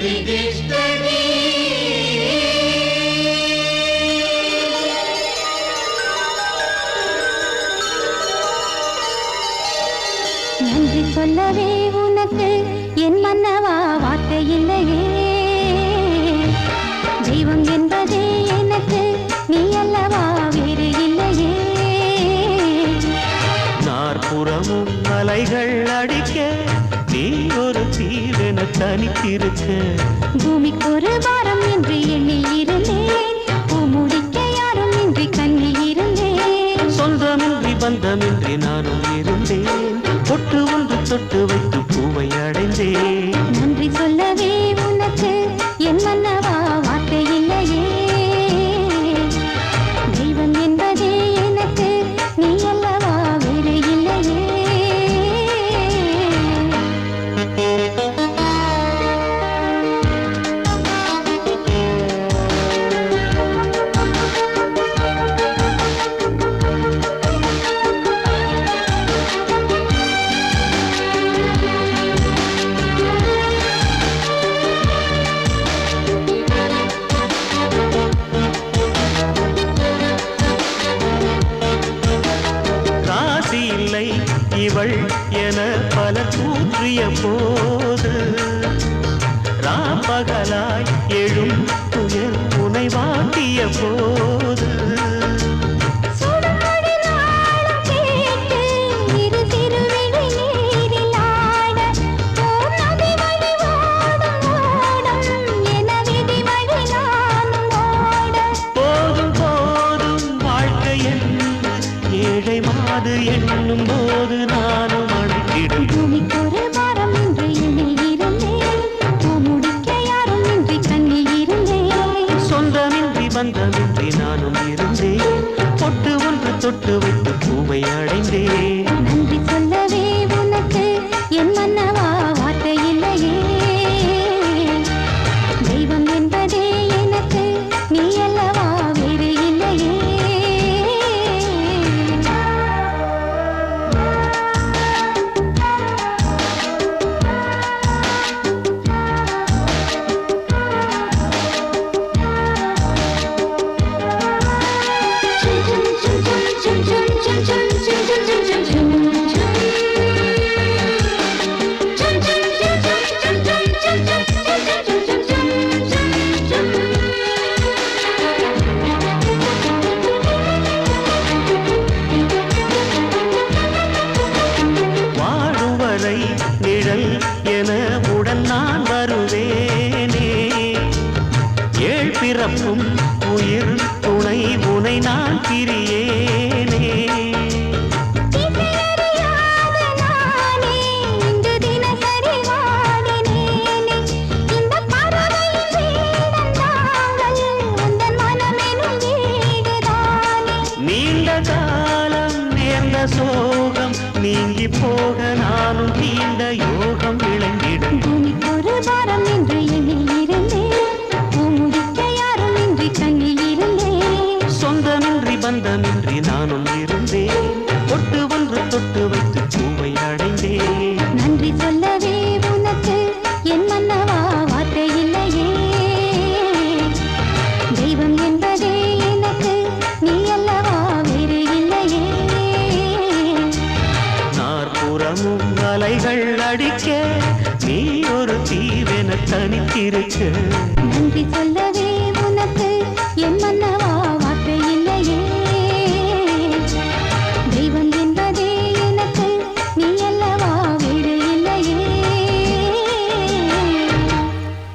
நன்றி சொல்லவே உனக்கு என் மன்னவா வார்த்தை இல்லையே. தெய்வம் என்பதே எனக்கு நீ அல்லவா வேறு இல்லையே. நாற்புறமும் அலைகள் அடிக்க நீ ஒரு தீவென தனித்திருக்க. பூமிக்கு ஒரு பாரம் என்று எண்ணி இருந்தேன், பூமுடிக்க யாரும் இன்றி கண்ணில் இருந்தேன். சொந்தமின்றி பந்தமின்றி நானும் இருந்தேன், தொட்டு ஒன்று தொட்டு வைத்து பூவை அடைந்தேன். நன்றி சொல்லவே உனக்கு என் மன்னவா வார்த்தை இல்லையே. தெய்வம் என்பதே எனக்கு நீ அல்லவா வேறு இல்லையே. இவள் என பல கூற்றிய போது ராப்பகலாய் எழும் துயர் உனை வாட்டிய போது போதும் போதும் வாழ்க்கை என்று ஏழை மாது எண்ணும் போது நானும் அழைத்திடும். பூமிக்கொரு பாரம் என்று எண்ணில் இருந்தேன், பூமுடிக்க யாரும் இன்றி கண்ணில் இருந்தேன். சொந்தமின்றி பந்தமின்றி நானும் இருந்தேன், பொட்டு ஒன்று தொட்டு வைத்து பூவை அடைந்தேன். நன்றி சொல்லவே உனக்கு என் மன்னவா வார்த்தை இல்லையே. தெய்வம் என்பதே எனக்கு நீ அல்லவா வேறு இல்லையே. வாழுவரை நிழல் என உடன் நான் வருவேனே. ஏழ் பிறப்பும் உயிர் துணை உனை நான் பிரியேனே. நீண்ட காலம் நேர்ந்த சோகம் நீங்கி போக நானும் நீண்ட யோகம் விளங்கிடும். பூமிக்கொரு பாரம் என்று எண்ணில் இருந்தேன், பூமுடிக்க யாரும் இன்றி கண்ணில் இருந்தேன். சொந்தமின்றி பந்தமின்றி நானும் இருந்தேன், தொட்டு ஒன்று தொட்டு வைத்து பூவை அடைந்தேன். நன்றி சொல்லவே உனக்கு என் மன்னவா வார்த்தை இல்லையே. தெய்வம் என்பதே எனக்கு நீ அல்லவா வேறு இல்லையே. நாற்புறமும் அலைகள் அடிக்க நீ ஒரு தீவென தனித்திருக்க. நன்றி சொல்லவே